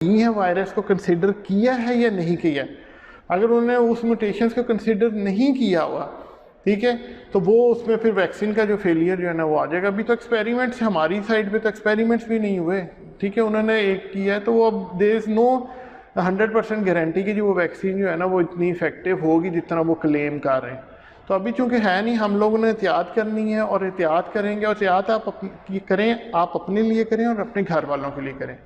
नहीं है, वायरस को कंसिडर किया है या नहीं किया। अगर उन्होंने उस म्यूटेशंस को कंसिडर नहीं किया हुआ, ठीक है, तो वो उसमें फिर वैक्सीन का जो फेलियर जो है ना वो आ जाएगा। अभी तो एक्सपेरिमेंट्स हमारी साइड पे तो एक्सपेरिमेंट्स भी नहीं हुए, ठीक है, उन्होंने एक किया है, तो वो अब देयर इज़ नो 100% गारंटी कि जो वो वैक्सीन जो है ना वो इतनी इफेक्टिव होगी जितना वो क्लेम कर रहे हैं। तो अभी चूँकि है नहीं, हम लोगों ने एहतियात करनी है, और एहतियात करेंगे, और एहतियात आप करें, आप अपने लिए करें और अपने घर वालों के लिए करें।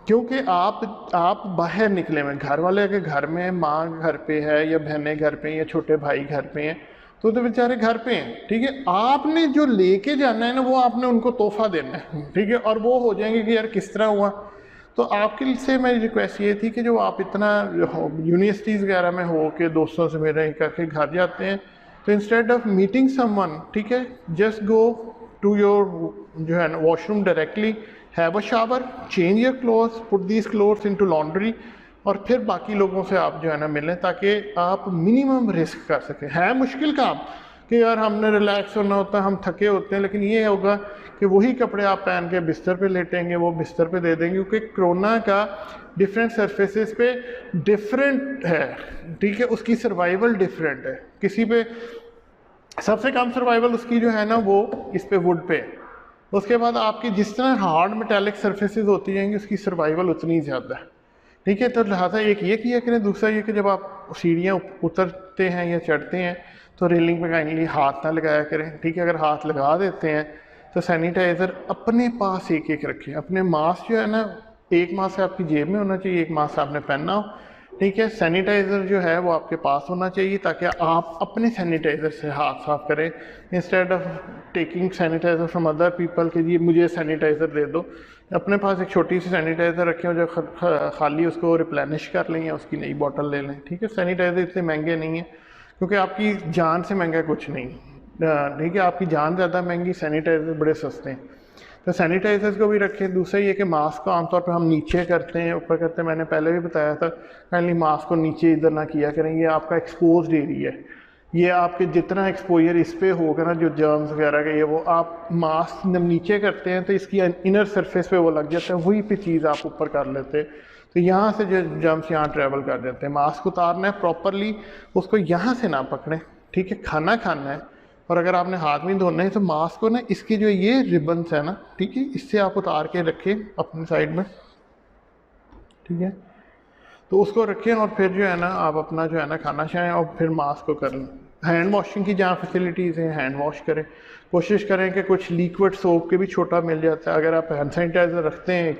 क्योंकि आप बाहर निकले हुए, घर वाले के घर में, माँ घर पे है या बहनें घर पे हैं या छोटे भाई घर पे हैं, तो बेचारे घर पे हैं, ठीक है। आपने जो लेके जाना है ना वो आपने उनको तोहफा देना है, ठीक है, और वो हो जाएंगे कि यार किस तरह हुआ। तो आपके से मेरी रिक्वेस्ट ये थी कि जो आप इतना यूनिवर्सिटीज़ वगैरह में हो के दोस्तों से मेरे करके घर जाते हैं, तो इंस्टेड ऑफ मीटिंग समवन, ठीक है, जस्ट गो टू योर जो है ना washroom directly, have a shower, change your clothes, put these clothes into laundry, और फिर बाकी लोगों से आप जो है ना मिलें, ताकि आप मिनिमम रिस्क कर सकें। है मुश्किल काम कि यार हमने रिलैक्स होना होता है, हम थके होते हैं, लेकिन ये होगा कि वही कपड़े आप पहन के बिस्तर पे लेटेंगे, वो बिस्तर पे दे देंगे, क्योंकि कोरोना का डिफरेंट सरफेसेस पे डिफरेंट है, ठीक है, उसकी सर्वाइवल डिफरेंट है। किसी पे सबसे कम सर्वाइवल उसकी जो है ना वो इस पे वुड पे, उसके बाद आपकी जिस तरह हार्ड मेटालिक सर्फेसेस होती जाएंगी उसकी सर्वाइवल उतनी ज़्यादा है, ठीक है। तो लिहाजा एक ये किया करें, दूसरा ये कि जब आप सीढ़ियाँ उतरते हैं या चढ़ते हैं तो रेलिंग पे काइंडली हाथ ना लगाया करें, ठीक है। अगर हाथ लगा देते हैं तो सैनिटाइज़र अपने पास एक एक रखें। अपने मास्क जो है ना, एक मास्क आपकी जेब में होना चाहिए, एक मास्क आपने पहनना हो, ठीक है। सैनिटाइज़र जो है वो आपके पास होना चाहिए, ताकि आप अपने सैनिटाइज़र से हाथ साफ करें, instead of taking sanitiser from other people के जी मुझे सैनिटाइज़र दे दो। अपने पास एक छोटी सी सैनिटाइज़र रखें, जो खाली उसको रिप्लेनिश कर लें या उसकी नई बोतल ले लें, ठीक है। सैनिटाइज़र इतने महंगे नहीं हैं, क्योंकि आपकी जान से महंगा कुछ नहीं, ठीक है। आपकी जान ज़्यादा महंगी, सैनिटाइज़र बड़े सस्ते हैं, तो सैनिटाइजर्स को भी रखें। दूसरा ये कि मास्क को आमतौर पर हम नीचे करते हैं, ऊपर करते हैं, मैंने पहले भी बताया था, काइंडली मास्क को नीचे इधर ना किया करें, ये आपका एक्सपोज्ड एरिया है, ये आपके जितना एक्सपोजर इस पर होगा ना, जो जर्म्स वगैरह का, ये वो आप मास्क जब नीचे करते हैं तो इसकी इनर सरफेस पे वो लग जाता है, वही पे चीज़ आप ऊपर कर लेते हैं, तो यहाँ से जो जर्म्स यहाँ ट्रैवल कर जाते हैं। मास्क उतारना है प्रॉपरली, उसको यहाँ से ना पकड़ें, ठीक है। खाना खाना है, और अगर आपने हाथ में धोना है तो मास्क को ना इसकी जो ये रिबन्स है ना, ठीक है, इससे आप उतार के रखें अपनी साइड में, ठीक है। तो उसको रखें और फिर जो है ना आप अपना जो है ना खाना खाएं और फिर मास्क को कर लें। हैंड वॉशिंग की जहाँ फैसिलिटीज़ हैं हैंड वॉश करें, कोशिश करें कि कुछ लिक्विड सोप के भी छोटा मिल जाता है, अगर आप हैंड सैनिटाइज़र रखते हैं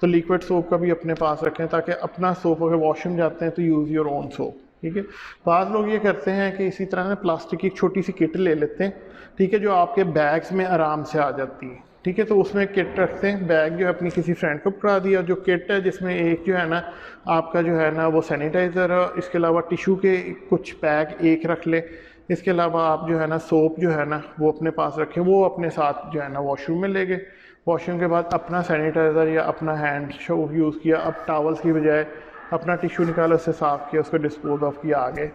तो लिक्विड सोप का भी अपने पास रखें, ताकि अपना सोप अगर वॉशरूम जाते हैं तो यूज़ योर ओन सोप, ठीक है। बाद लोग ये करते हैं कि इसी तरह ना प्लास्टिक की एक छोटी सी किट ले लेते हैं, ठीक है, जो आपके बैग्स में आराम से आ जाती है, ठीक है। तो उसमें किट रखते हैं, बैग जो है अपनी किसी फ्रेंड को पकड़ा दिया, जो किट है जिसमें एक जो है ना आपका जो है ना वो सैनिटाइज़र है, इसके अलावा टिशू के कुछ पैक एक रख ले, इसके अलावा आप जो है ना सोप जो है ना वो अपने पास रखें, वो अपने साथ जो है ना वॉशरूम में ले गए, वॉशरूम के बाद अपना सैनिटाइज़र या अपना हैंड सोप यूज़ किया, अब टावल्स की बजाय अपना टिश्यू निकाला, उससे साफ़ किया, उसको डिस्पोज ऑफ किया, आगे।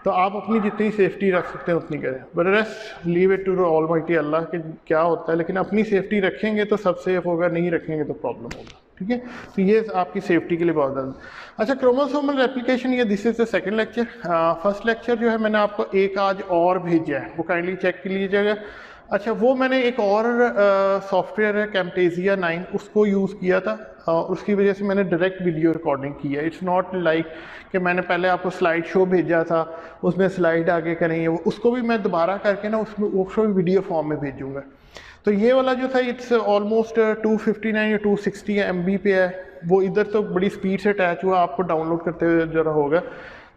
तो आप अपनी जितनी सेफ्टी रख सकते हैं उतनी करें, but rest leave it to almighty Allah के क्या होता है, लेकिन अपनी सेफ्टी रखेंगे तो सब सेफ होगा, नहीं रखेंगे तो प्रॉब्लम होगा, ठीक है। तो ये आपकी सेफ्टी के लिए बहुत ज़्यादा। अच्छा, क्रोमोसोमल रेप्लिकेशन, ये this is the second lecture. First lecture जो है मैंने आपको एक आज और भेजा है, वो काइंडली चेक कर लीजिएगा। अच्छा, वो मैंने एक और सॉफ्टवेयर है कैम्टेसिया 9, उसको यूज़ किया था, उसकी वजह से मैंने डायरेक्ट वीडियो रिकॉर्डिंग की है। इट्स नॉट लाइक कि मैंने पहले आपको स्लाइड शो भेजा था, उसमें स्लाइड आगे करेंगे, वो उसको भी मैं दोबारा करके ना उसमें उसको भी वीडियो फॉर्म में भेजूँगा। तो ये वाला जो था इट्स ऑलमोस्ट 259 या 260 MB पे है, वो इधर तो बड़ी स्पीड से अटैच हुआ, आपको डाउनलोड करते हुए ज़रा होगा,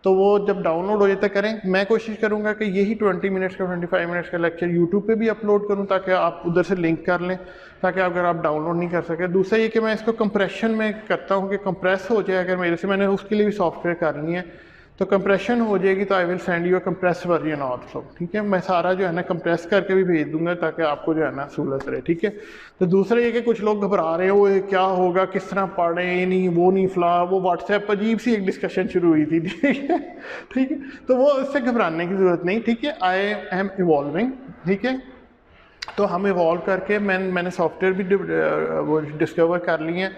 तो वो जब डाउनलोड हो जाता करें। मैं कोशिश करूंगा कि यही 20 मिनट्स का 25 मिनट्स का लेक्चर यूट्यूब पे भी अपलोड करूं, ताकि आप उधर से लिंक कर लें, ताकि अगर आप डाउनलोड नहीं कर सके। दूसरा ये कि मैं इसको कंप्रेशन में करता हूं कि कंप्रेस हो जाए, अगर मेरे से मैंने उसके लिए भी सॉफ्टवेयर करनी है तो कंप्रेशन हो जाएगी, तो I will send you a compress version also, ठीक है। मैं सारा जो है ना कंप्रेस करके भी भेज दूंगा, ताकि आपको जो है ना सहूलत रहे, ठीक है। तो दूसरा ये कि कुछ लोग घबरा रहे हैं, वो क्या होगा, किस तरह पढ़ें, ये नहीं वो नहीं फला, वो व्हाट्सएप पर अजीब सी एक डिस्कशन शुरू हुई थी, ठीक है, ठीक है। तो वो इससे घबराने की ज़रूरत नहीं, ठीक है। आई एम इवॉल्विंग, ठीक है। तो हम इवॉल्व करके मैंने सॉफ्टवेयर भी वो डिस्कवर कर लिए हैं।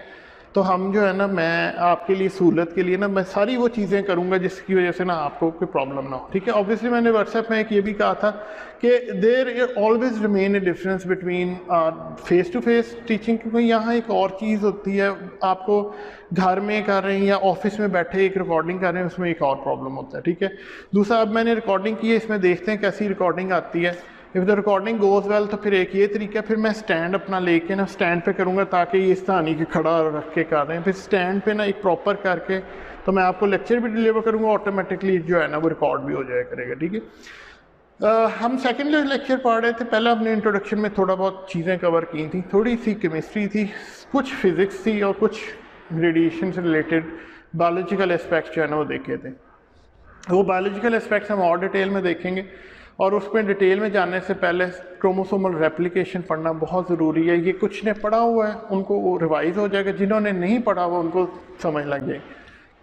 तो हम जो है ना, मैं आपके लिए सहूलत के लिए ना मैं सारी वो चीज़ें करूँगा जिसकी वजह से ना आपको कोई प्रॉब्लम ना हो, ठीक है। ऑब्वियसली मैंने व्हाट्सएप में एक ये भी कहा था कि there always remain a difference between face to face teaching, क्योंकि यहाँ एक और चीज़ होती है, आपको घर में कर रहे हैं या ऑफिस में बैठे एक रिकॉर्डिंग कर रहे हैं, उसमें एक और प्रॉब्लम होता है, ठीक है। दूसरा, अब मैंने रिकॉर्डिंग की है, इसमें देखते हैं कैसी रिकॉर्डिंग आती है। If the recording goes well तो फिर एक ये तरीका, फिर मैं स्टैंड अपना लेके ना स्टैंड पे करूँगा, ताकि ये इस तरह नहीं कि खड़ा रख के कर रहे हैं, फिर स्टैंड पे ना एक प्रॉपर करके तो मैं आपको लेक्चर भी डिलीवर करूँगा, ऑटोमेटिकली जो है ना वो रिकॉर्ड भी हो जाया करेगा, ठीक है। हम सेकेंड लेक्चर पढ़ रहे थे, पहले अपने इंट्रोडक्शन में थोड़ा बहुत चीज़ें कवर की थी, थोड़ी सी केमिस्ट्री थी, कुछ फिज़िक्स थी और कुछ रेडिएशन से रिलेटेड बायोलॉजिकल एस्पेक्ट्स जो है ना वो देखे थे। वो बायोलॉजिकल एस्पेक्ट्स हम और डिटेल में देखेंगे, और उसमें डिटेल में जानने से पहले क्रोमोसोमल रेप्लिकेशन पढ़ना बहुत ज़रूरी है। ये कुछ ने पढ़ा हुआ है उनको वो रिवाइज हो जाएगा, जिन्होंने नहीं पढ़ा हुआ उनको समझ लग जाए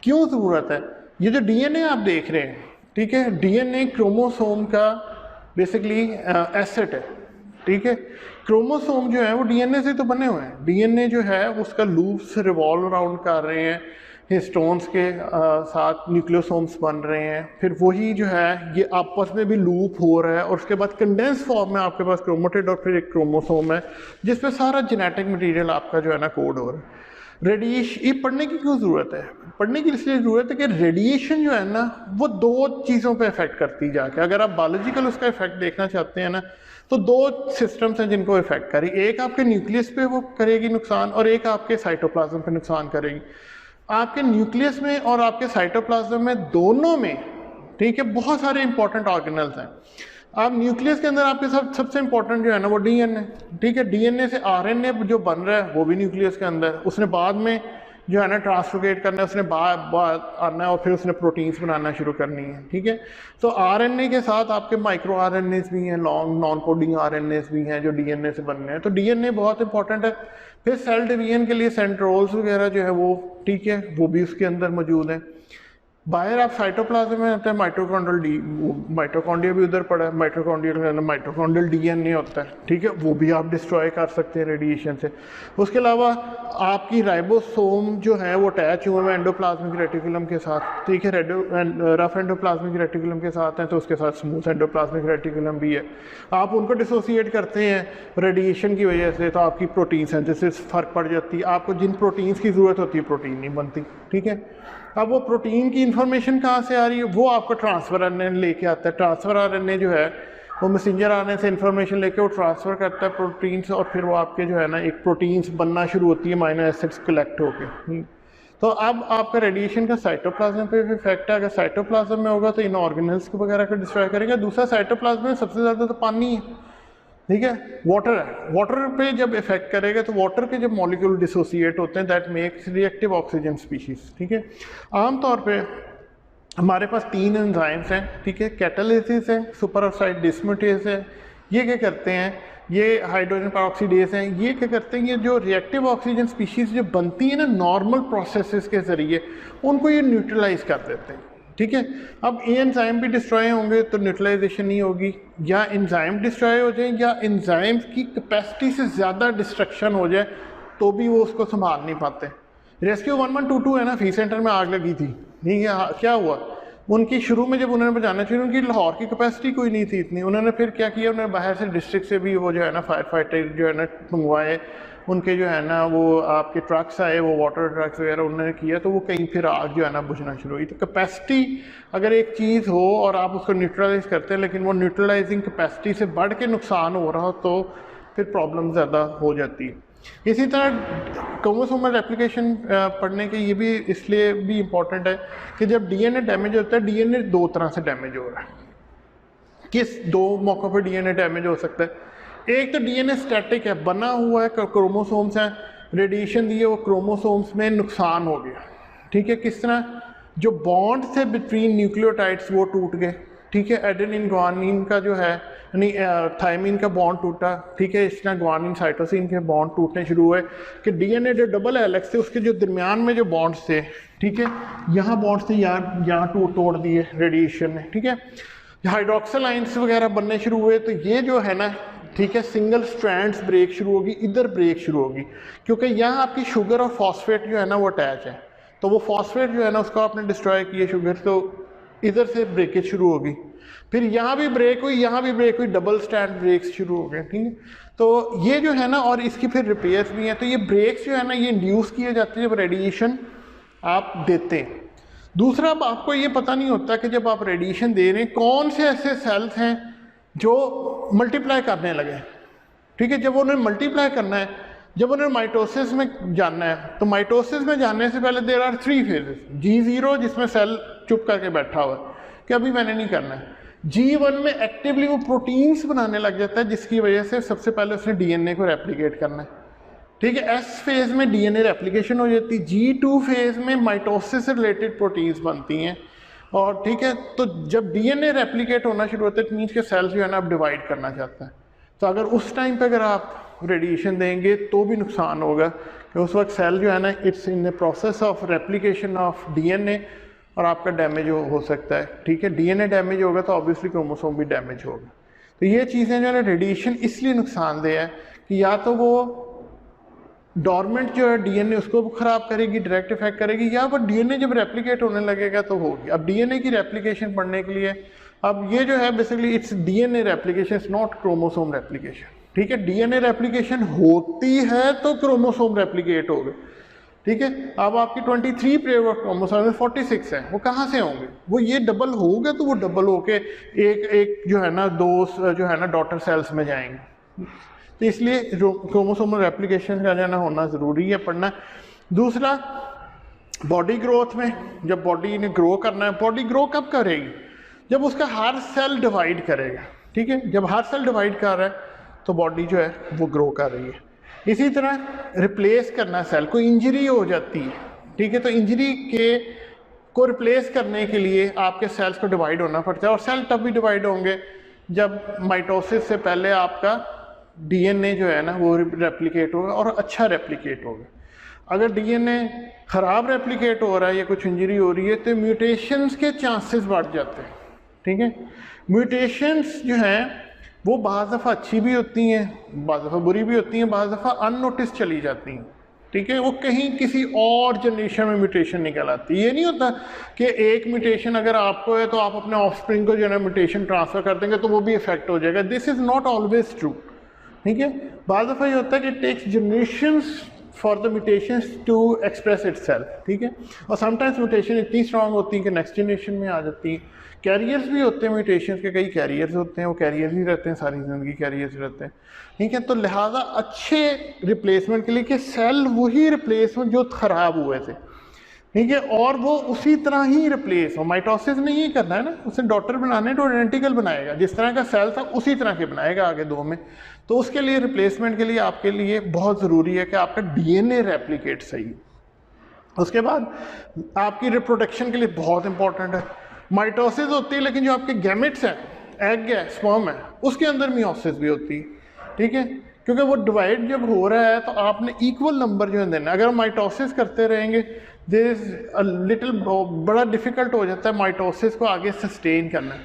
क्यों ज़रूरत है। ये जो डीएनए आप देख रहे हैं, ठीक है, डीएनए क्रोमोसोम का बेसिकली एसेट है, ठीक है। क्रोमोसोम जो है वो डीएनए से तो बने हुए हैं, डीएनए जो है उसका लूप्स रिवॉल्व अराउंड कर रहे हैं, हिस्टोन्स के साथ न्यूक्लियोसोम्स बन रहे हैं, फिर वही जो है ये आपस में भी लूप हो रहा है, और उसके बाद कंडेंस फॉर्म में आपके पास क्रोमेटिड और फिर एक क्रोमोसोम है जिसपे सारा जेनेटिक मटेरियल आपका जो है ना कोड हो रहा है। रेडिएशन, ये पढ़ने की क्यों ज़रूरत है? पढ़ने की इसलिए ज़रूरत है कि रेडिएशन जो है ना वो दो चीज़ों पे इफेक्ट करती जाके, अगर आप बायोलॉजिकल उसका इफेक्ट देखना चाहते हैं ना तो दो सिस्टम्स हैं जिनको इफेक्ट करेगी, एक आपके न्यूक्लियस पे वो करेगी नुकसान और एक आपके साइटोप्लाज्म पे नुकसान करेगी। आपके न्यूक्लियस में और आपके साइटोप्लाज्म में, दोनों में, ठीक है, बहुत सारे इंपॉर्टेंट ऑर्गेनल्स हैं। आप न्यूक्लियस के अंदर आपके साथ सबसे इंपॉर्टेंट जो है ना वो डीएनए, ठीक है, डीएनए से आरएनए जो बन रहा है वो भी न्यूक्लियस के अंदर, उसने बाद में जो है ना ट्रांसलोकेट करना है, उसने बाद आना है और फिर उसने प्रोटीन्स बनाना शुरू करनी है, ठीक है। तो आरएनए के साथ आपके माइक्रो आरएनएस भी हैं, लॉन्ग नॉन कोडिंग आरएनएस भी हैं जो डीएनए से बन रहे हैं, तो डीएनए बहुत इंपॉर्टेंट है। फिर सेल डिवीजन के लिए सेंट्रोल्स वगैरह जो है वो, ठीक है, वो भी उसके अंदर मौजूद है। बाहर आप साइटोप्लाज्म में आते हैं माइटोकॉन्ड्रिया भी उधर पड़ा है, माइटोकॉन्ड्रियल डीएनए होता है, ठीक है, वो भी आप डिस्ट्रॉय कर सकते हैं रेडिएशन से। उसके अलावा आपकी राइबोसोम जो है वो अटैच हुए हैं एंडोप्लाज्मिक रेटिकुलम के साथ, ठीक है, रफ एंडोप्लाज्मिक रेटिकुलम के साथ हैं, तो उसके साथ स्मूथ एंडोप्लाज्मिक रेटिकुलम भी है। आप उनको डिसोसिएट करते हैं रेडिएशन की वजह से, तो आपकी प्रोटीन सिंथेसिस फ़र्क पड़ जाती है, आपको जिन प्रोटीन्स की ज़रूरत होती है प्रोटीन नहीं बनती, ठीक है। अब वो प्रोटीन की इंफॉर्मेशन कहाँ से आ रही है? वो आपको ट्रांसफर आरएनए लेके आता है। ट्रांसफर आरएनए जो है वो मैसेंजर आरएनए से इंफॉर्मेशन लेके वो ट्रांसफ़र करता है प्रोटीन्स, और फिर वो आपके जो है ना एक प्रोटीन्स बनना शुरू होती है अमीनो एसिड्स कलेक्ट होके। तो अब आपका रेडिएशन का साइटोप्लाज्म पे भी इफेक्ट है। अगर साइटोप्लाज्म में होगा तो इन ऑर्गेनल्स को वगैरह को डिस्ट्रॉय करेगा। दूसरा, साइटोप्लाज्म में सबसे ज़्यादा तो पानी है, ठीक है, वाटर है। वाटर पे जब इफेक्ट करेगा तो वाटर के जब मॉलिक्यूल डिसोसिएट होते हैं, that makes reactive oxygen species, ठीक है। आमतौर पे हमारे पास 3 एंजाइम्स हैं, ठीक है, कैटालिसिस है, सुपरऑक्साइड डिस्मुटेज है, ये क्या करते हैं, ये हाइड्रोजन पेरोक्सीडेज हैं, ये क्या करते हैं, ये जो रिएक्टिव ऑक्सीजन स्पीशीज जो बनती है ना नॉर्मल प्रोसेसेस के ज़रिए, उनको ये न्यूट्रलाइज कर देते हैं, ठीक है। अब ये एंजाइम भी डिस्ट्रॉय होंगे तो न्यूट्रलाइजेशन नहीं होगी, या एंजाइम डिस्ट्रॉय हो जाए या एंजाइम की कैपेसिटी से ज़्यादा डिस्ट्रक्शन हो जाए तो भी वो उसको संभाल नहीं पाते। रेस्क्यू 1122 है ना, फी सेंटर में आग लगी थी, नहीं है, क्या हुआ, उनकी शुरू में जब उन्होंने बचाना चाहिए, उनकी लाहौर की कैपेसिटी कोई नहीं थी इतनी, उन्होंने फिर क्या किया, उन्होंने बाहर से डिस्ट्रिक्ट से भी वो जो है ना फायर फाइटर जो है ना मंगवाए, उनके जो है ना वो आपके ट्रक्स आए, वो वाटर ट्रक्स वगैरह उन्होंने किया, तो वो कहीं फिर आग जो है ना बुझना शुरू हुई। तो कैपेसिटी अगर एक चीज़ हो और आप उसको न्यूट्रलाइज करते हैं, लेकिन वो न्यूट्रलाइजिंग कैपेसिटी से बढ़ के नुकसान हो रहा हो, तो फिर प्रॉब्लम ज़्यादा हो जाती है। इसी तरह क्रोमोसोमल रेप्लिकेशन पढ़ने के ये भी इसलिए भी इम्पॉर्टेंट है कि जब डीएनए डैमेज होता है, डीएनए 2 तरह से डैमेज हो रहा है। किस 2 मौक़ों पर डीएनए डैमेज हो सकता है? एक तो डीएनए स्टैटिक है, बना हुआ है, क्रोमोसोम्स हैं, रेडिएशन दिए, वो क्रोमोसोम्स में नुकसान हो गया, ठीक है। किस तरह? जो बॉन्ड थे बिटवीन न्यूक्लियोटाइड्स वो टूट गए, ठीक है। एडेनिन ग्वानिन का जो है यानी थायमिन का बॉन्ड टूटा, ठीक है। इस तरह ग्वानिन साइटोसिन के बॉन्ड टूटने शुरू हुए कि डीएनए जो डबल हेलिक्स थे उसके जो दरमियान में जो बॉन्ड्स थे, ठीक है, यहाँ बॉन्ड्स थे, यहाँ तोड़ दिए रेडिएशन ने, ठीक है। हाइड्रोक्सिल आइंस वगैरह बनने शुरू हुए, तो ये जो है ना, ठीक है, सिंगल स्ट्रैंड्स ब्रेक शुरू होगी, इधर ब्रेक शुरू होगी, क्योंकि यहाँ आपकी शुगर और फॉस्फेट जो है ना वो अटैच है, तो वो फॉस्फेट जो है ना उसको आपने डिस्ट्रॉय किया शुगर, तो इधर से ब्रेकेज शुरू होगी, फिर यहाँ भी ब्रेक हुई, यहाँ भी ब्रेक हुई, डबल स्टैंड ब्रेक्स शुरू हो गए, ठीक है। तो ये जो है ना, और इसकी फिर रिपेयर्स भी हैं, तो ये ब्रेक्स जो है ना ये इंड्यूस किए जाते हैं जब रेडिएशन आप देते हैं। दूसरा, अब आपको ये पता नहीं होता कि जब आप रेडिएशन दे रहे हैं कौन से ऐसे सेल्स हैं जो मल्टीप्लाई करने लगे, ठीक है। जब उन्हें मल्टीप्लाई करना है, जब उन्हें माइटोसिस में जानना है, तो माइटोसिस में जानने से पहले देयर आर 3 फेजेस। G0 जिसमें सेल चुप करके बैठा हुआ है कि अभी मैंने नहीं करना है। G1 में एक्टिवली वो प्रोटीन्स बनाने लग जाता है, जिसकी वजह से सबसे पहले उसने डीएनए को रेप्लिकेट करना है, ठीक है। S फेज में डीएनए रेप्लिकेशन हो जाती है, G2 फेज में माइटोसिस से रिलेटेड प्रोटीन्स बनती हैं, और ठीक है। तो जब डीएनए रेप्लिकेट होना शुरू होता है, मीन्स के सेल्स जो है ना अब डिवाइड करना चाहता है, तो अगर उस टाइम पे अगर आप रेडिएशन देंगे तो भी नुकसान होगा, कि उस वक्त सेल जो है ना it's in the process of replication of DNA, और आपका डैमेज हो सकता है, ठीक है। डीएनए डैमेज होगा तो ऑब्वियसली क्रोमोसोम भी डैमेज होगा। तो ये चीज़ें जो है रेडिएशन इसलिए नुकसानदेह है कि या तो वो डॉर्मेंट जो है डीएनए उसको ख़राब करेगी, डायरेक्ट इफेक्ट करेगी, या वो डीएनए जब रेप्लिकेट होने लगेगा तो होगी। अब डीएनए की रेप्लिकेशन पढ़ने के लिए, अब ये जो है basically it's DNA replication, it's not chromosome replication, ठीक है। डीएनए रेप्लिकेशन होती है तो क्रोमोसोम रेप्लिकेट होगा, ठीक है। अब आपकी 23 पेयर ऑफ क्रोमोसोम में 46 है, वो कहाँ से होंगे? वो ये डबल होगा तो वो डबल होके एक जो है ना दो जो है ना डॉटर सेल्स में जाएंगे। तो इसलिए क्रोमोसोमल रेप्लिकेशन का जाना होना ज़रूरी है, पढ़ना। दूसरा, बॉडी ग्रोथ में, जब बॉडी ने ग्रो करना है, बॉडी ग्रो कब करेगी? जब उसका हर सेल डिवाइड करेगा, ठीक है। जब हर सेल डिवाइड कर रहा है तो बॉडी जो है वो ग्रो कर रही है। इसी तरह रिप्लेस करना सेल, कोई इंजरी हो जाती है, ठीक है, तो इंजरी को रिप्लेस करने के लिए आपके सेल्स को डिवाइड होना पड़ता है, और सेल तब भी डिवाइड होंगे जब माइटोसिस से पहले आपका डीएनए जो है ना वो रेप्लिकेट होगा, और अच्छा रेप्लिकेट होगा। अगर डीएनए ख़राब रेप्लिकेट हो रहा है या कुछ इंजरी हो रही है तो म्यूटेशंस के चांसेस बढ़ जाते हैं, ठीक है। म्यूटेशंस जो हैं वो बाज़ दफ़ा अच्छी भी होती हैं, बाज़ दफ़ा बुरी भी होती हैं, बाज़ दफ़ा अननोटिस चली जाती हैं, ठीक है। वो कहीं किसी और जनरेशन में म्यूटेशन निकल आती है। ये नहीं होता कि एक म्यूटेशन अगर आपको है तो आप अपने ऑफस्प्रिंग को जो है ना म्यूटेशन ट्रांसफ़र कर देंगे तो वो भी इफेक्ट हो जाएगा। This is not always true, ठीक है। बाज़ दफ़ा ये होता है कि it takes generations for the mutations to express itself, ठीक है। और समटाइम्स म्यूटेशन इतनी स्ट्रांग होती है कि नेक्स्ट जनरेशन में आ जाती है। कैरियर्स भी होते हैं म्यूटेशंस के, कई कैरियर्स होते हैं, वो कैरियर्स ही रहते हैं, सारी ज़िंदगी कैरियर्स रहते हैं, ठीक है। तो लिहाजा अच्छे रिप्लेसमेंट के लिए कि सेल वही रिप्लेसमेंट जो ख़राब हुए थे, ठीक है, और वो उसी तरह ही रिप्लेस हो। माइटोसिस नहीं ही करना है ना, उसे डॉटर बनाने तो आइडेंटिकल बनाएगा, जिस तरह का सेल था उसी तरह के बनाएगा आगे दो में। तो उसके लिए रिप्लेसमेंट के लिए आपके लिए बहुत ज़रूरी है कि आपका डीएनए रेप्लिकेट सही। उसके बाद आपकी रिप्रोडक्शन के लिए बहुत इंपॉर्टेंट है। माइटोसिस होती है, लेकिन जो आपके गैमेट्स हैं, एग है, स्पर्म है, उसके अंदर मियोसिस भी होती है, ठीक है। क्योंकि वो डिवाइड जब हो रहा है तो आपने इक्वल नंबर जो है देना। अगर माइटोसिस करते रहेंगे देयर इज अ लिटिल, बड़ा डिफ़िकल्ट हो जाता है माइटोसिस को आगे सस्टेन करना,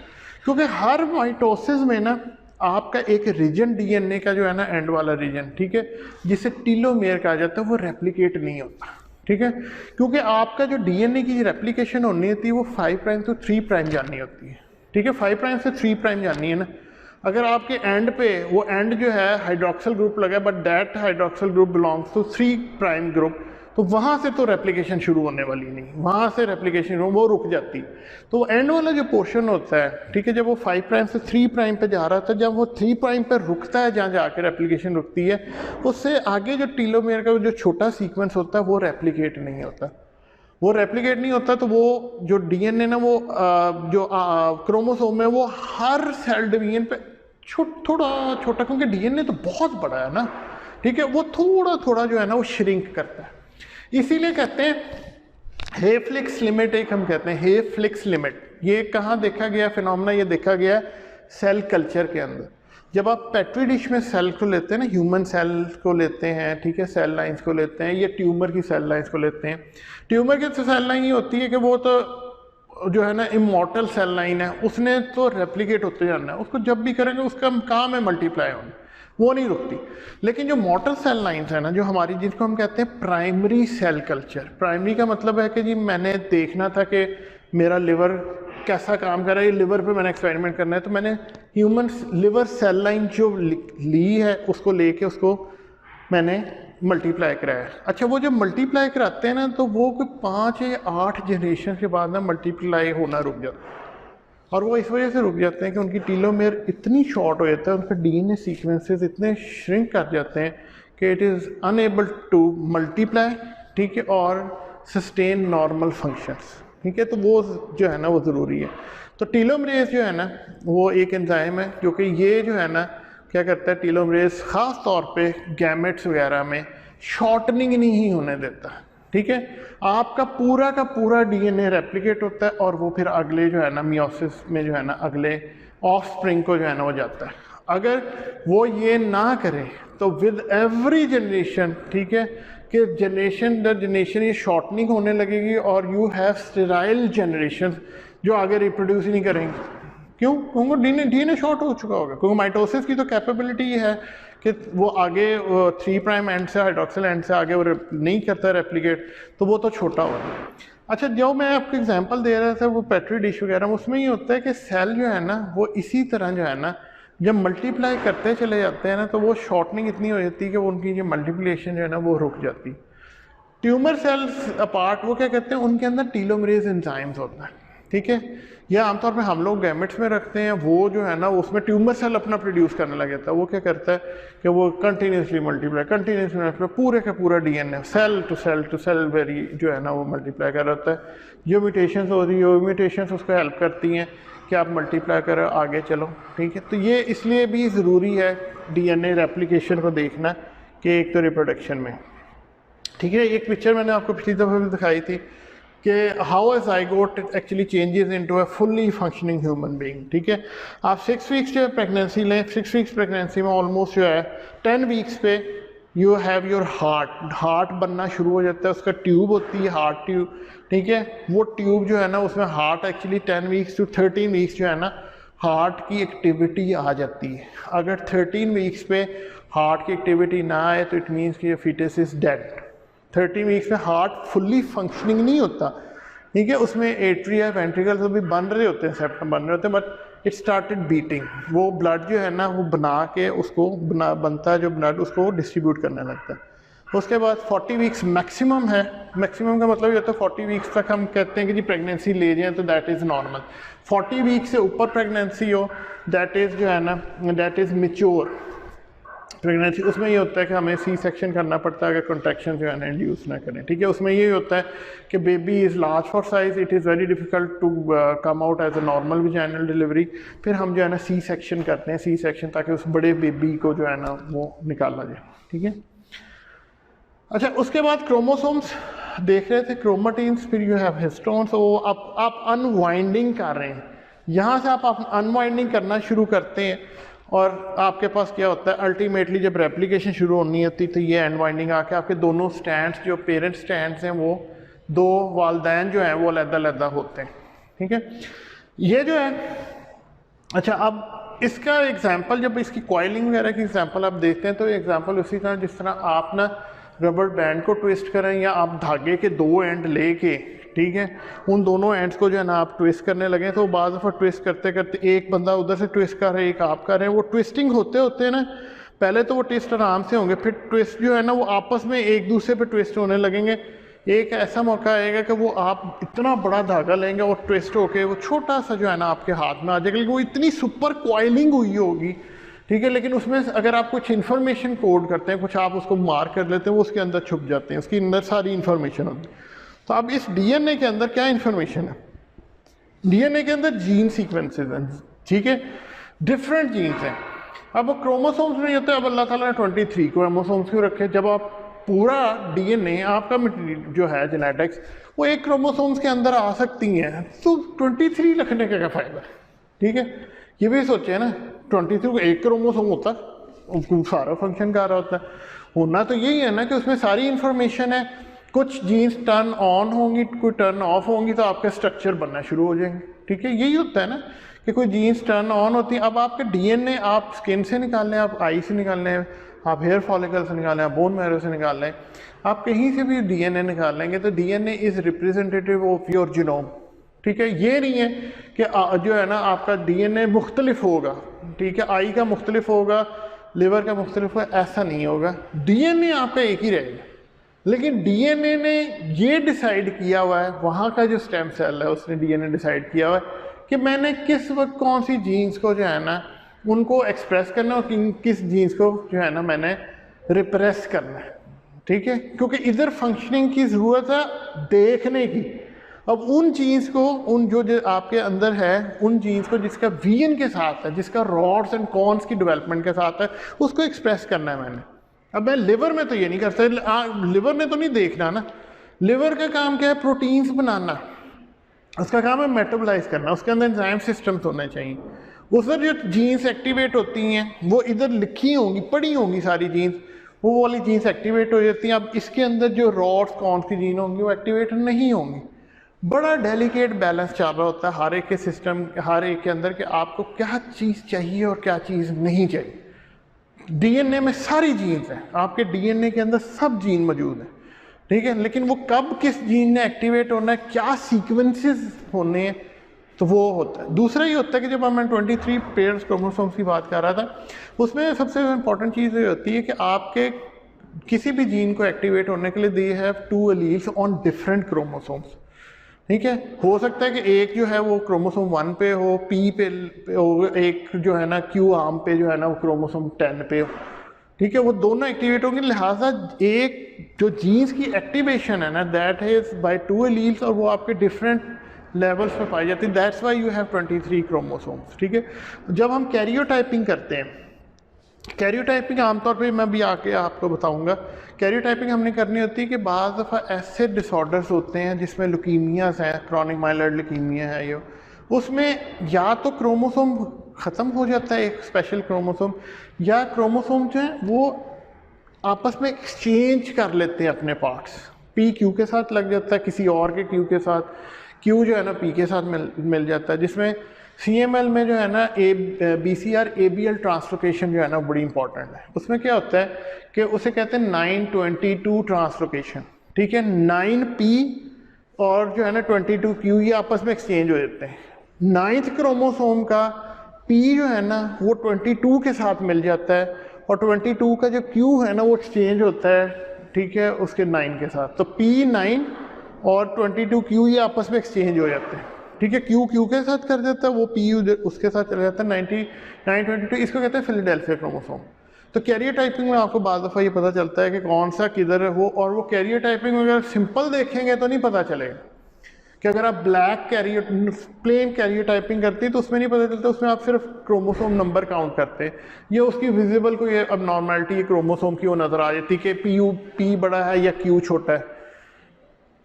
क्योंकि हर माइटोसिस में ना आपका एक रीजन डीएनए का जो है ना एंड वाला रीजन, ठीक है, जिसे टीलोमेयर कहा जाता है, वो रेप्लिकेट नहीं होता, ठीक है। क्योंकि आपका जो डीएनए की रेप्लिकेशन होनी होती है वो 5 प्राइम to 3 प्राइम जानी होती है, ठीक है। 5 प्राइम से 3 प्राइम जानी है ना। अगर आपके एंड पे वो एंड जो है हाइड्रोक्सिल ग्रुप लगा, but that hydroxyl group belongs to 3 prime group, तो वहाँ से तो रेप्लिकेशन शुरू होने वाली नहीं, वहाँ से रेप्लिकेशन वो रुक जाती। तो एंड वाला जो पोर्शन होता है, ठीक है, जब वो 5 प्राइम से 3 प्राइम पे जा रहा था, जब वो 3 प्राइम पे रुकता है, जहाँ जाके रेप्लिकेशन रुकती है, उससे आगे जो टीलोमेयर का जो छोटा सीक्वेंस होता है वो रेप्लिकेट नहीं होता। वो रेप्लिकेट नहीं होता तो वो जो डीएनए ना वो जो क्रोमोसोम है वो हर सेल डिवीजन पे थोड़ा छोटा, क्योंकि डीएनए तो बहुत बड़ा है ना, ठीक है, वो थोड़ा थोड़ा जो है ना वो श्रिंक करता है। इसीलिए कहते हैं हेफ्लिक्स लिमिट, एक हम कहते हैं हेफ्लिक्स लिमिट। ये कहाँ देखा गया फिनोमेना? ये देखा गया सेल कल्चर के अंदर। जब आप पेट्री डिश में सेल को लेते हैं ना, ह्यूमन सेल को लेते हैं, ठीक है, सेल लाइंस को लेते हैं, या ट्यूमर की सेल लाइंस को लेते हैं। ट्यूमर की तो सेल लाइन ये होती है कि वो तो जो है ना इमॉर्टल सेल लाइन है, उसने तो रेप्लिकेट होते जाना है, उसको जब भी करेंगे उसका काम है मल्टीप्लाई होना। वो नहीं रुकती। लेकिन जो मोटर सेल लाइंस है ना, जो हमारी, जिसको हम कहते हैं प्राइमरी सेल कल्चर, प्राइमरी का मतलब है कि जी मैंने देखना था कि मेरा लिवर कैसा काम कर रहा है, ये लिवर पे मैंने एक्सपेरिमेंट करना है, तो मैंने ह्यूमन लिवर सेल लाइन जो ली है उसको लेके उसको मैंने मल्टीप्लाई कराया। अच्छा, वो जब मल्टीप्लाई कराते हैं ना तो वो कोई 5 या 8 जनरेशन के बाद ना मल्टीप्लाई होना रुक जाता है। और वो इस वजह से रुक जाते हैं कि उनकी टीलोमेयर इतनी शॉर्ट हो जाता है, उनके डीएनए सीक्वेंसेस इतने श्रिंक कर जाते हैं कि it is unable to multiply, ठीक है, और सस्टेन नॉर्मल फंक्शंस, ठीक है। तो वो जो है ना वो ज़रूरी है। तो टीलोमरेज जो है ना वो एक एंजाइम है जो कि ये जो है ना क्या करता है, टीलोमरेज ख़ास तौर पे गैमेट्स वगैरह में शॉर्टनिंग नहीं होने देता, ठीक है। आपका पूरा डीएनए रेप्लिकेट होता है और वो फिर अगले जो है ना मियोसिस में जो है ना अगले ऑफस्प्रिंग को जो है ना वो जाता है। अगर वो ये ना करे तो विद एवरी जनरेशन, ठीक है, कि जनरेशन दर जनरेशन ये शॉर्टनिंग होने लगेगी और यू हैव स्टेराइल जनरेशन जो आगे रिप्रोड्यूस ही नहीं करेंगे। क्यों? क्योंकि डीएनए शॉर्ट हो चुका होगा। क्योंकि माइटोसिस की तो कैपेबिलिटी ये है कि वो आगे 3 प्राइम एंड से हाइड्रोक्सिल एंड से आगे वो नहीं करता रेप्लिकेट, तो वो तो छोटा होगा। अच्छा, जो मैं आपको एग्जांपल दे रहा था वो पेट्री डिश वगैरह, उसमें ये होता है कि सेल जो है ना वो इसी तरह जो है ना जब मल्टीप्लाई करते चले जाते हैं ना तो वो शॉर्टनिंग इतनी हो जाती है कि उनकी जो मल्टीप्लिकेशन जो है ना वो रुक जाती। ट्यूमर सेल्स अपार्ट वो क्या कहते हैं, उनके अंदर टीलोमरेज एंजाइम्स होता है, ठीक है। या आमतौर पे हम लोग गैमेट्स में रखते हैं, वो जो है ना उसमें ट्यूमर सेल अपना प्रोड्यूस करने लग जाता है। वो क्या करता है कि वो कंटिन्यूसली मल्टीप्लाई पूरे का पूरा DNA cell to cell very जो है ना वो मल्टीप्लाई कर रहा है। जो म्यूटेशंस हो रही है वो म्यूटेशंस उसको हेल्प करती हैं कि आप मल्टीप्लाई करो, आगे चलो, ठीक है। तो ये इसलिए भी ज़रूरी है डीएनए रेप्लिकेशन को देखना कि एक तो रिप्रोडक्शन में, ठीक है। एक पिक्चर मैंने आपको पिछली दफ़ा भी दिखाई थी कि how a zygote actually changes into a fully functioning human being, ठीक है। आप 6 वीक्स जो प्रेगनेंसी लें, 6 वीक्स प्रेगनेंसी में ऑलमोस्ट जो है 10 वीक्स पे यू हैव योर हार्ट बनना शुरू हो जाता है। उसका ट्यूब होती है हार्ट ट्यूब, ठीक है। वो ट्यूब जो है ना उसमें heart actually 10 weeks to 13 weeks जो है ना हार्ट की एक्टिविटी आ जाती है। अगर 13 वीक्स पे हार्ट की एक्टिविटी ना आए तो इट मीन्स कि फीटस इज डेड। 30 वीक्स में हार्ट फुल्ली फंक्शनिंग नहीं होता, ठीक है। उसमें एट्रिया वेंट्रिकल्स भी बन रहे होते हैं, सेप्टम बन रहे होते हैं, बट इट स्टार्टेड बीटिंग। वो ब्लड जो है ना वो बना के उसको बनता है जो ब्लड उसको डिस्ट्रीब्यूट करने लगता है। उसके बाद 40 वीक्स मैक्सिमम है। मैक्सिमम का मतलब ये होता है 40 वीक्स तक हम कहते हैं कि जी प्रेगनेंसी ले जाएं तो दैट इज़ नॉर्मल। 40 वीक से ऊपर प्रेगनेंसी हो दैट इज़ जो है ना दैट इज़ मैच्योर प्रेगनेंसी। उसमें ये होता है कि हमें सी सेक्शन करना पड़ता है अगर कॉन्ट्रैक्शन जो है ना इंड्यूस ना करें, ठीक है। उसमें ये होता है कि baby is large for size, it is very difficult to come out as a normal vaginal delivery. फिर हम जो है ना सी सेक्शन करते हैं, सी सेक्शन, ताकि उस बड़े बेबी को जो है ना वो निकाला जाए, ठीक है। अच्छा, उसके बाद क्रोमोसोम्स देख रहे थे, क्रोमाटीन्स, फिर यू हैव हिस्टोन्स। तो आप अनवाइंडिंग कर रहे हैं, यहाँ से आप अनवाइंडिंग करना शुरू करते हैं और आपके पास क्या होता है अल्टीमेटली जब रेप्लिकेशन शुरू होनी होती तो ये अनवाइंडिंग आके आपके दोनों स्टैंड्स जो पेरेंट स्टैंड्स हैं वो दो वालदैन जो हैं वो अलग-अलग होते हैं, ठीक है। ये जो है, अच्छा अब इसका एग्जांपल, जब इसकी कॉइलिंग वगैरह की एग्जांपल आप देखते हैं तो एग्जांपल उसी तरह जिस तरह आप ना रबर बैंड को ट्विस्ट करें या आप धागे के 2 एंड लेके, ठीक है, उन दोनों एंड्स को जो है ना आप ट्विस्ट करने लगे तो बाज़ दफ़ा ट्विस्ट करते करते एक बंदा उधर से ट्विस्ट कर रहा है, एक आप कर रहे हैं, वो ट्विस्टिंग होते होते ना पहले तो वो ट्विस्ट आराम से होंगे, फिर ट्विस्ट जो है ना वो आपस में एक दूसरे पे ट्विस्ट होने लगेंगे। एक ऐसा मौका आएगा कि वो आप इतना बड़ा धागा लेंगे और ट्विस्ट होके वो छोटा सा जो है ना आपके हाथ में आ जाएगा, वो इतनी सुपर कॉइलिंग हुई होगी, ठीक है। लेकिन उसमें अगर आप कुछ इन्फॉर्मेशन कोड करते हैं, कुछ आप उसको मार्क कर लेते हैं, वो उसके अंदर छुप जाते हैं, उसके अंदर सारी इन्फॉर्मेशन होती है। तो अब इस डीएनए के अंदर क्या इन्फॉर्मेशन है, डीएनए के अंदर जीन सीक्वेंसेस हैं, ठीक है, डिफरेंट जीन्स हैं। अब क्रोमोसोम्स नहीं होते, अब अल्लाह ताला ने 23 क्रोमोसोम्स क्यों रखे, जब आप पूरा डीएनए आपका जो है जेनेटिक्स वो एक क्रोमोसोम्स के अंदर आ सकती हैं, तो 23 रखने का क्या फ़ायदा, ठीक है। ये भी सोचे ना 23 को एक क्रोमोसोम होता उसको सारा फंक्शन कर रहा होता है, होना तो यही है ना कि उसमें सारी इन्फॉर्मेशन है। कुछ जीन्स टर्न ऑन होंगी, कोई टर्न ऑफ होंगी तो आपके स्ट्रक्चर बनना शुरू हो जाएंगे, ठीक है, यही होता है ना कि कोई जीन्स टर्न ऑन होती है। अब आपके डीएनए आप स्किन से निकाल लें, आप आई से निकाल लें, आप हेयर फॉलिकल से निकाल लें, आप बोन मैरो से निकाल लें, आप कहीं से भी डीएनए निकाल लेंगे तो DNA is representative of your genome. ठीक है, ये नहीं है कि जो है ना आपका डीएनए मुख्तलिफ होगा, ठीक है, आई का मुख्तलिफ होगा, लिवर का मुख्तलिफ होगा, ऐसा नहीं होगा, डीएनए आपका एक ही रहेगा। लेकिन डीएनए ने ये डिसाइड किया हुआ है, वहाँ का जो स्टेम सेल है उसने डीएनए डिसाइड किया हुआ है कि मैंने किस वक्त कौन सी जीन्स को जो है ना उनको एक्सप्रेस करना है और किस जीन्स को जो है ना मैंने रिप्रेस करना है। ठीक है, क्योंकि इधर फंक्शनिंग की ज़रूरत है देखने की। अब उन जीन्स को, उन जो आपके अंदर है, उन जीन्स को जिसका वीएन के साथ है, जिसका रॉड्स एंड कॉन्स की डेवलपमेंट के साथ है, उसको एक्सप्रेस करना है मैंने। अब मैं लिवर में तो ये नहीं कर सकता, लिवर ने तो नहीं देखना ना। लिवर का काम क्या है? प्रोटीन्स बनाना, उसका काम है मेटाबोलाइज करना, उसके अंदर एंजाइम सिस्टम्स होने चाहिए। उधर जो जीन्स एक्टिवेट होती हैं वो इधर लिखी होंगी, पड़ी होंगी सारी जीन्स, वो वाली जीन्स एक्टिवेट हो जाती हैं। अब इसके अंदर जो रॉड्स कौन सी जीन होंगी वो एक्टिवेट नहीं होंगी। बड़ा डेलिकेट बैलेंस चल रहा होता है हर एक के सिस्टम, हर एक के अंदर कि आपको क्या चीज़ चाहिए और क्या चीज़ नहीं चाहिए। डीएनए में सारी जीन्स हैं, आपके डीएनए के अंदर सब जीन मौजूद हैं, ठीक है, लेकिन वो कब किस जीन ने एक्टिवेट होना है, क्या सीक्वेंसेस होने हैं, तो वो होता है। दूसरा ये होता है कि जब मैं 23 पेयर्स क्रोमोसोम्स की बात कर रहा था, उसमें सबसे इंपॉर्टेंट चीज़ ये होती है कि आपके किसी भी जीन को एक्टिवेट होने के लिए they have 2 alleles on different chromosomes. ठीक है, हो सकता है कि एक जो है वो क्रोमोसोम 1 पे हो, पी पे हो, एक जो है ना क्यू आर्म पे जो है ना वो क्रोमोसोम 10 पे हो। ठीक है, वो दोनों एक्टिवेट होंगे, लिहाजा एक जो जीन्स की एक्टिवेशन है ना दैट इज बाय 2 एलील्स, और वो आपके डिफरेंट लेवल्स पे पाई जाती है। That's why you have 23 chromosomes. ठीक है, जब हम कैरियोटाइपिंग करते हैं, कैरियोटाइपिंग आमतौर पे मैं भी आके आपको बताऊंगा, कैरियोटाइपिंग हमने करनी होती है कि बाज़ दफ़ा ऐसे डिसऑर्डर्स होते हैं जिसमें लुकीमियास हैं, क्रॉनिक माइलॉइड लुकीमिया है ये, उसमें या तो क्रोमोसोम ख़त्म हो जाता है एक स्पेशल क्रोमोसोम, या क्रोमोसोम जो है वो आपस में एक्सचेंज कर लेते हैं अपने पार्ट्स, पी क्यू के साथ लग जाता है, किसी और के क्यू के साथ, क्यू जो है ना पी के साथ मिल जाता है, जिसमें CML में जो है ना BCR ABL ट्रांसलोकेशन जो है ना बड़ी इंपॉर्टेंट है। उसमें क्या होता है कि उसे कहते हैं 922 ट्रांसलोकेशन। ठीक है, 9P और जो है ना 22Q ये आपस में एक्सचेंज हो जाते हैं। 9th क्रोमोसोम का P जो है ना वो 22 के साथ मिल जाता है, और 22 का जो Q है ना वो एक्सचेंज होता है, ठीक है, उसके 9 के साथ। तो P9 और 22Q ये आपस में एक्सचेंज हो जाते हैं। ठीक है, क्यू क्यू के साथ कर देता है, वो पी उसके साथ चला जाता है 922। इसको कहते हैं फिलाडेल्फिया क्रोमोसोम। तो कैरियर टाइपिंग में आपको बाद दफ़ा ये पता चलता है कि कौन सा किधर है वो, और वो कैरियर टाइपिंग में अगर सिंपल देखेंगे तो नहीं पता चलेगा कि अगर आप black carrier plain carrier typing करते हैं तो उसमें नहीं पता चलता, उसमें आप सिर्फ क्रोमोसोम नंबर काउंट करते हैं, ये उसकी विजिबल को ये अब नॉर्मेलिटी ये क्रोमोसोम की वो नज़र आ जाती है कि पी बड़ा है या क्यू छोटा है।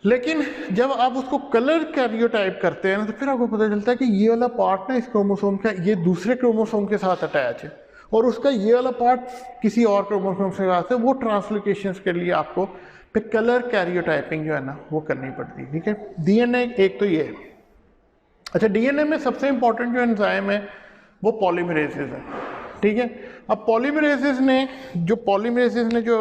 लेकिन जब आप उसको कलर कैरियोटाइप करते हैं ना तो फिर आपको पता चलता है कि ये वाला पार्ट ना इस क्रोमोसोम का ये दूसरे क्रोमोसोम के साथ अटैच है, और उसका ये वाला पार्ट किसी और क्रोमोसोम के साथ है। वो ट्रांसलोकेशंस के लिए आपको फिर कलर कैरियोटाइपिंग जो है ना वो करनी पड़ती है। ठीक है, डीएनए एक तो ये है। अच्छा, डीएनए में सबसे इंपॉर्टेंट जो एंजाइम है वो पॉलीमरेसेस है। ठीक है, अब पॉलीमरेसेस ने जो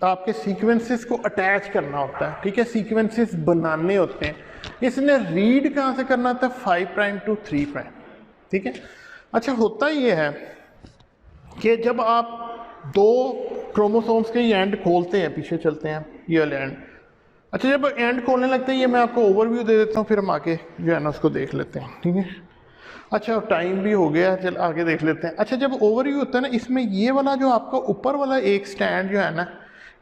आपके सीक्वेंसेस को अटैच करना होता है, ठीक है, सीक्वेंसेस बनाने होते हैं, इसने रीड कहाँ से करना था? 5 प्राइम टू 3 प्राइम। ठीक है, अच्छा, होता ये है कि जब आप 2 क्रोमोसोम्स के एंड खोलते हैं, पीछे चलते हैं ये वाले एंड, अच्छा जब एंड खोलने लगते हैं, ये मैं आपको ओवरव्यू दे देता हूँ, फिर हम आगे जो है ना उसको देख लेते हैं। ठीक है, अच्छा टाइम भी हो गया, चल आगे देख लेते हैं। अच्छा, जब ओवरव्यू होता है ना, इसमें ये वाला जो आपका ऊपर वाला एक स्टैंड जो है ना,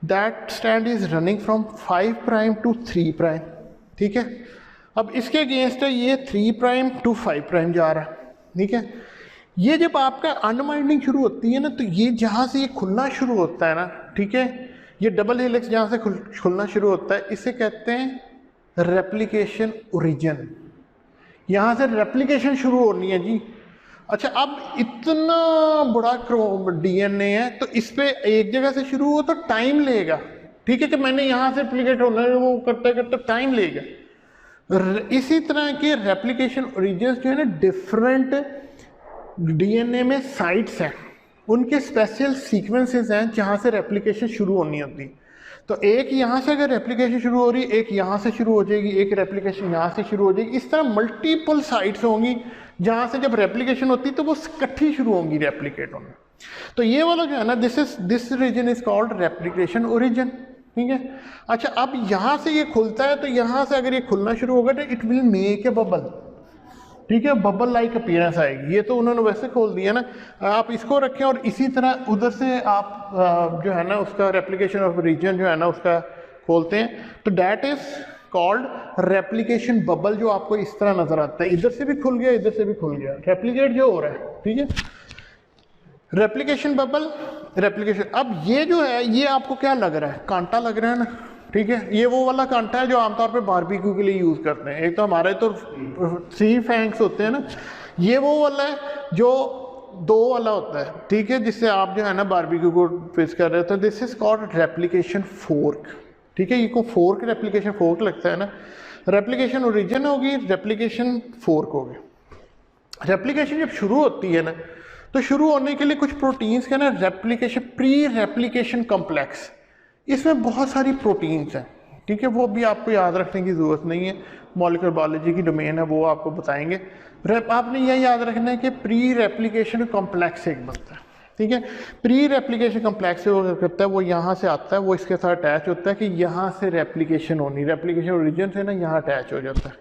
that stand is running from 5 prime to 3 prime. ठीक है, अब इसके अगेंस्ट है ये 3 प्राइम टू 5 प्राइम जा रहा है। ठीक है, ये जब आपका अनवाइंडिंग शुरू होती है ना, तो ये जहाँ से ये खुलना शुरू होता है ना, ठीक है, ये डबल हेलिक्स जहाँ से खुलना शुरू होता है, इसे कहते हैं रेप्लिकेशन ओरिजिन। यहाँ से रेप्लिकेशन शुरू होनी है जी। अच्छा, अब इतना बड़ा डीएनए है तो इस पे एक जगह से शुरू हो तो टाइम लेगा। ठीक है, कि मैंने यहाँ से रेप्लिकेट होना है, वो करते करते टाइम लेगा। इसी तरह के रेप्लिकेशन ओरिजिन्स जो है ना डिफरेंट डीएनए में साइट्स हैं, उनके स्पेशल सीक्वेंसेस हैं जहाँ से रेप्लिकेशन शुरू होनी होती। तो एक यहाँ से अगर रेप्लिकेशन शुरू हो रही है, एक यहाँ से शुरू हो जाएगी, एक रेप्लिकेशन यहाँ से शुरू हो जाएगी, इस तरह मल्टीपल साइट्स होंगी जहाँ से जब रेप्लिकेशन होती है तो वो इकट्ठी शुरू होंगी रेप्लिकेट होना। तो ये वाला जो है ना this region is called replication origin, ठीक है। अच्छा, अब यहाँ से ये खुलता है तो यहाँ से अगर ये खुलना शुरू होगा तो it will make a bubble, ठीक है, बबल लाइक अपीयरेंस आएगी। ये तो उन्होंने वैसे खोल दिया ना, आप इसको रखें और इसी तरह उधर से आप जो है ना उसका रेप्लिकेशन ऑफ रीजन जो है ना उसका खोलते हैं, तो that is called replication bubble, जो आपको इस तरह नजर आता है, इधर से भी खुल गया, इधर से भी खुल गया, रेप्लिकेट जो हो रहा है, ठीक है, रेप्लिकेशन बबल, रेप्लिकेशन। अब ये जो है ये आपको क्या लग रहा है, कांटा लग रहा है ना, ठीक है, ये वो वाला कांटा है जो आमतौर पे बारबेक्यू के लिए यूज़ करते हैं। एक तो हमारे तो 3 फैंक्स होते हैं ना, ये वो वाला है जो 2 वाला होता है, ठीक है, जिससे आप जो है ना बारबेक्यू को फिक्स कर रहे हो। तो this is called replication fork, ठीक है, ये को फोर्क रेप्लिकेशन फोर्क लगता है ना। रेप्लिकेशन ओरिजिन होगी, रेप्लिकेशन फोर्क होगी। रेप्लिकेशन जब शुरू होती है ना तो शुरू होने के लिए कुछ प्रोटीन्स के ना रेप्लिकेशन प्री रेप्लिकेशन कॉम्प्लेक्स, इसमें बहुत सारी प्रोटीन्स हैं, ठीक है, वो भी आपको याद रखने की ज़रूरत नहीं है, मॉलिक्यूलर बायोलॉजी की डोमेन है, वो आपको बताएंगे। आपने यह याद रखना है कि प्री रेप्लिकेशन कॉम्प्लेक्स एक बनता है, ठीक है। प्री रेप्लिकेशन कॉम्प्लेक्स वो करता है, वो यहाँ से आता है, वो इसके साथ अटैच होता है कि यहाँ से रेप्लिकेशन होनी, रेप्लिकेशन ओरिजिन से ना यहाँ अटैच हो जाता है,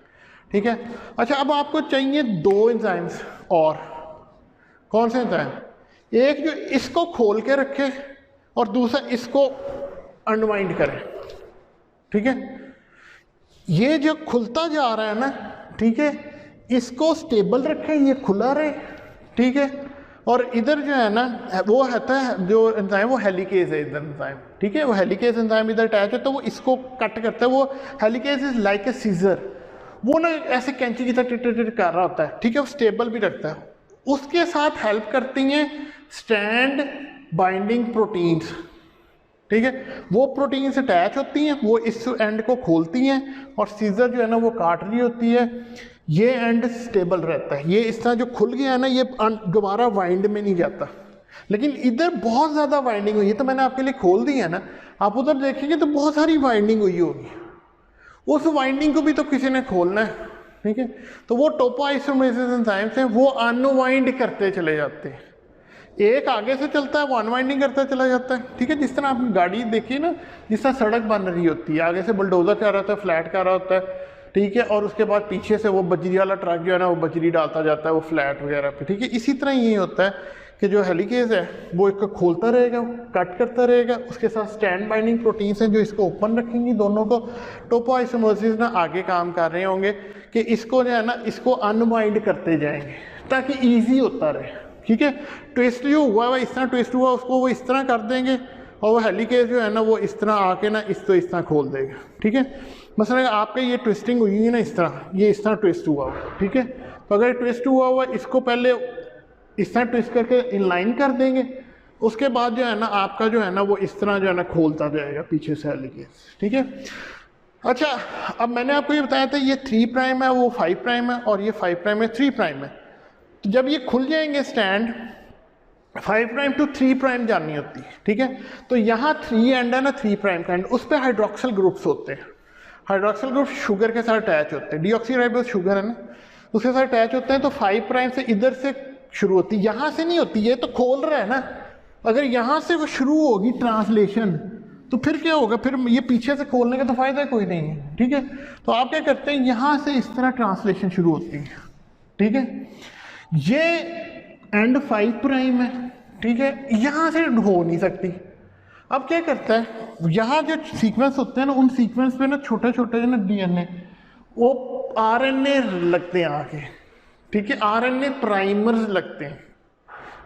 ठीक है। अच्छा, अब आपको चाहिए 2 एंजाइम्स और, कौन से एंजाइम, एक जो इसको खोल के रखे और दूसरा इसको अनवाइंड करें, ठीक है। ये जो खुलता जा रहा है ना, ठीक है, इसको स्टेबल रखें, ये खुला रहे, ठीक है, और इधर जो है ना वो रहता है जो एंजाइम, वो हेलिकेज है इधर एंजाइम, ठीक है, वो हेलिकेज एंजाइम इधर अटैच है, तो वो इसको कट करता है। वो helicase is like a scissor, वो ना ऐसे कैंची की तरह टिट कर रहा होता है, ठीक है, वो स्टेबल भी रखता है। उसके साथ हेल्प करती हैं स्ट्रैंड बाइंडिंग प्रोटीन्स, ठीक है, वो प्रोटीन्स अटैच होती हैं, वो इस एंड को खोलती हैं और सीजर जो है ना वो काट रही होती है, ये एंड स्टेबल रहता है। ये इस तरह जो खुल गया है ना, ये दोबारा वाइंड में नहीं जाता। लेकिन इधर बहुत ज़्यादा वाइंडिंग हुई है, तो मैंने आपके लिए खोल दी है ना, आप उधर देखेंगे तो बहुत सारी वाइंडिंग हुई होगी, उस वाइंडिंग को भी तो किसी ने खोलना है, ठीक है। तो वो टोपोआइसोमरेसेस एंजाइम्स हैं, वो अनवाइंड करते चले जाते हैं, एक आगे से चलता है, वो अनवाइंडिंग करता चला जाता है, ठीक है। जिस तरह आपने गाड़ी देखी ना, जिस तरह सड़क बन रही होती है, आगे से बुलडोजर कर रहा होता है, फ्लैट कर रहा होता है, ठीक है, और उसके बाद पीछे से वो बजरी वाला ट्रक जो है ना वो बजरी डालता जाता है वो फ्लैट वगैरह पे, ठीक है। इसी तरह ये होता है कि जो हेलिकेज है वो इसको खोलता रहेगा, कट करता रहेगा, उसके साथ स्टैंड बाइंडिंग प्रोटीन्स हैं जो इसको ओपन रखेंगी, दोनों को। टोपोआइसोमरेसिस ना आगे काम कर रहे होंगे कि इसको जो है ना इसको अनवाइंड करते जाएंगे ताकि ईजी होता रहे, ठीक है। ट्विस्ट जो हुआ है इस तरह ट्विस्ट हुआ, उसको वो इस तरह कर देंगे और वो हेलिकेज जो है ना वो इस तरह आके ना इस तरह खोल देगा, ठीक है। मसलन आपका ये ट्विस्टिंग हुई है ना इस तरह, ये इस तरह ट्विस्ट हुआ हुआ, ठीक है। तो अगर ट्विस्ट हुआ हुआ इसको पहले इस तरह ट्विस्ट करके इनलाइन कर देंगे, उसके बाद जो है ना आपका जो है ना वो इस तरह जो है ना खोलता जाएगा पीछे से हेलिकेज, ठीक है। अच्छा, अब मैंने आपको ये बताया था ये 3 प्राइम है, वो 5 प्राइम है, और ये 5 प्राइम है, 3 प्राइम है। तो जब ये खुल जाएंगे स्टैंड 5 प्राइम टू 3 प्राइम जानी होती है, ठीक है। तो यहाँ 3 एंड है ना, 3 प्राइम का एंड, उस पर हाइड्रोक्सिल ग्रुप्स होते हैं। हाइड्रोक्सिल ग्रुप शुगर के साथ अटैच होते हैं, डीऑक्सीराइबोस शुगर है ना, उसके साथ अटैच होते हैं। तो 5 प्राइम से इधर से शुरू होती है, यहाँ से नहीं होती, ये तो खोल रहा है ना। अगर यहाँ से वो शुरू होगी ट्रांसलेशन तो फिर क्या होगा, फिर ये पीछे से खोलने का तो फायदा कोई नहीं है, ठीक है। तो आप क्या करते हैं, यहाँ से इस तरह ट्रांसलेशन शुरू होती है, ठीक है। ये एंड 5 प्राइम है, ठीक है, यहाँ से हो नहीं सकती। अब क्या करता है, यहाँ जो सीक्वेंस होते हैं ना, उन सीक्वेंस पे ना छोटे छोटे जो ना डीएनए वो आरएनए लगते हैं आके, ठीक है, आरएनए प्राइमर्स लगते हैं,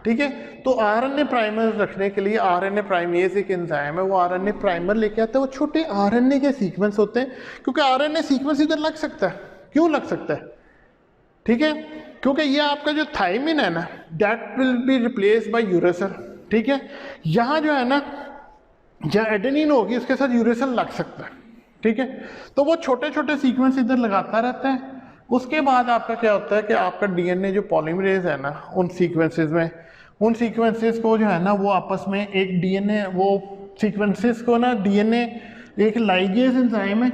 ठीक है। तो आरएनए प्राइमर्स रखने के लिए आरएनए प्राइमेज एक एंजाइम है, वो आरएनए प्राइमर लेके आता है। वो छोटे आरएनए के सीक्वेंस होते हैं, क्योंकि आरएनए सीक्वेंस इधर लग सकता है। क्यों लग सकता है, ठीक है, क्योंकि ये आपका जो थाइमिन है ना, that will be replace by uracil, ठीक है। यहाँ जो है ना, जहाँ एडेनिन होगी उसके साथ यूरेसिल लग सकता है, ठीक है। तो वो छोटे छोटे सीक्वेंस इधर लगाता रहता है। उसके बाद आपका क्या होता है कि आपका डीएनए जो पॉलीमरेज है ना, उन सीक्वेंसेस में, उन सीक्वेंसेस को जो है ना वो आपस में एक डीएनए, वो सीक्वेंसेस को ना डीएनए एक लाइगेज एंजाइम है,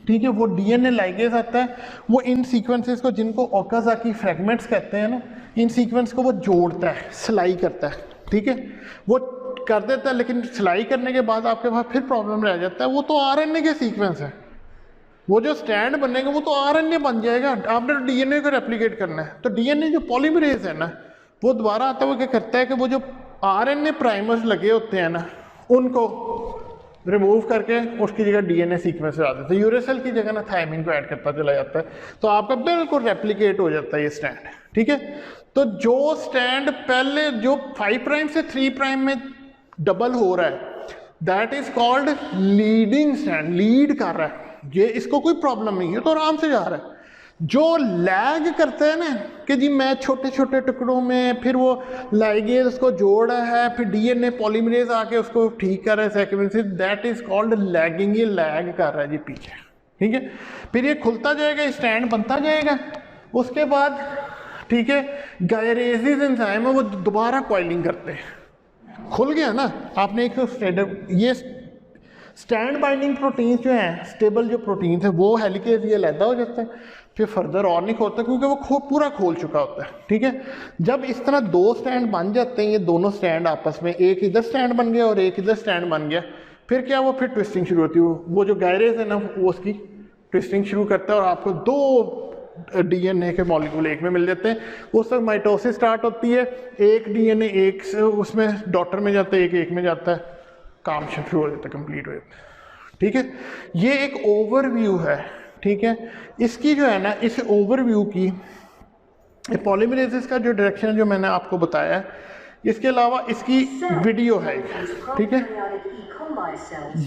ठीक है, वो डीएनए लाइगेज आता है, वो इन सीक्वेंसेस को, जिनको ओकाज़ाकी फ्रैगमेंट्स कहते हैं ना, इन सीक्वेंस को वो जोड़ता है, सिलाई करता है, ठीक है, वो कर देता है। लेकिन सिलाई करने के बाद आपके पास फिर प्रॉब्लम रह जाता है, वो तो आरएनए के सीक्वेंस है, वो जो स्टैंड बनेगा वो तो आरएनए बन जाएगा, आपने तो डीएनए को रेप्लिकेट करना है। तो डीएनए जो पॉलीमरेज है ना, वो दोबारा आता हुआ क्या करता है कि वो जो आरएनए प्राइमर्स लगे होते हैं ना, उनको रिमूव करके उसकी जगह डीएनए सीक्वेंस आ जाता है, यूरेसिल की जगह ना थायमिन को ऐड करता चला जाता है, तो आपका बिल्कुल रेप्लिकेट हो जाता है ये स्टैंड, ठीक है। तो जो स्टैंड पहले जो 5 प्राइम से 3 प्राइम में डबल हो रहा है, that is called leading stand, lead कर रहा है ये, इसको कोई प्रॉब्लम नहीं है, तो आराम से जा रहा है। जो लैग करता है ना कि जी मैं छोटे छोटे टुकड़ों में, फिर वो लाइगेज उसको जोड़ रहा है, फिर डीएनए पॉलीमरेज आके उसको ठीक कर रहा है sequences, that is called lagging, ये लैग कर रहा है जी पीछे, ठीक है। फिर ये खुलता जाएगा, स्टैंड बनता जाएगा, उसके बाद ठीक है गायरेसिस एंजाइम है वो दोबारा कॉइलिंग करते हैं, खुल गया ना आपने एक ये स्टैंड बाइंडिंग प्रोटीन्स जो हैं, स्टेबल जो प्रोटीन्स है, वो हेलिकेज ये अलहदा हो जाता है, फिर फर्दर और नहीं खोलता क्योंकि वो पूरा खोल चुका होता है, ठीक है। जब इस तरह 2 स्टैंड बन जाते हैं, ये दोनों स्टैंड आपस में, एक इधर स्टैंड बन गया और एक इधर स्टैंड बन गया, फिर क्या वो फिर ट्विस्टिंग शुरू होती है, वो जो गायरेज है ना वो उसकी ट्विस्टिंग शुरू करता है और आपको 2 डीएनए के मॉलिक्यूल एक में मिल जाते हैं। उस वक्त माइटोसिस स्टार्ट होती है, एक डीएनए एक से उसमें डॉटर में जाता है, एक में जाता है, काम शुरू हो जाता है, कंप्लीट हो जाता है, ठीक है। ये एक ओवरव्यू है, ठीक है। इसकी जो है ना, इस ओवरव्यू की पॉलीमरेसिस का जो डायरेक्शन जो मैंने आपको बताया है, इसके अलावा इसकी वीडियो है, ठीक है।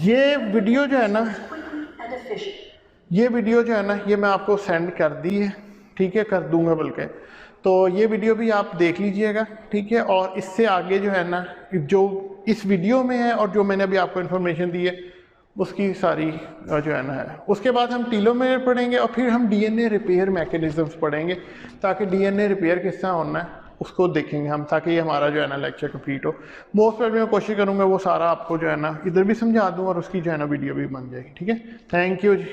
ये वीडियो जो है ना, ये वीडियो जो है ना, ये मैं आपको सेंड कर दी है, ठीक है, कर दूंगा बल्कि, तो ये वीडियो भी आप देख लीजिएगा, ठीक है। और इससे आगे जो है ना, जो इस वीडियो में है और जो मैंने अभी आपको इन्फॉर्मेशन दी है, उसकी सारी जो है ना है। उसके बाद हम टीलोमेर पढ़ेंगे और फिर हम डीएनए रिपेयर मैकेनिज्म्स पढ़ेंगे, ताकि डीएनए रिपेयर किस तरह होना है उसको देखेंगे हम, ताकि ये हमारा जो है ना लेक्चर कंप्लीट हो। मोस्ट प्रॉब्ली मैं कोशिश करूँगा वो सारा आपको जो है ना इधर भी समझा दूँ और उसकी जो है ना वीडियो भी बन जाएगी, ठीक है। Thank you ji.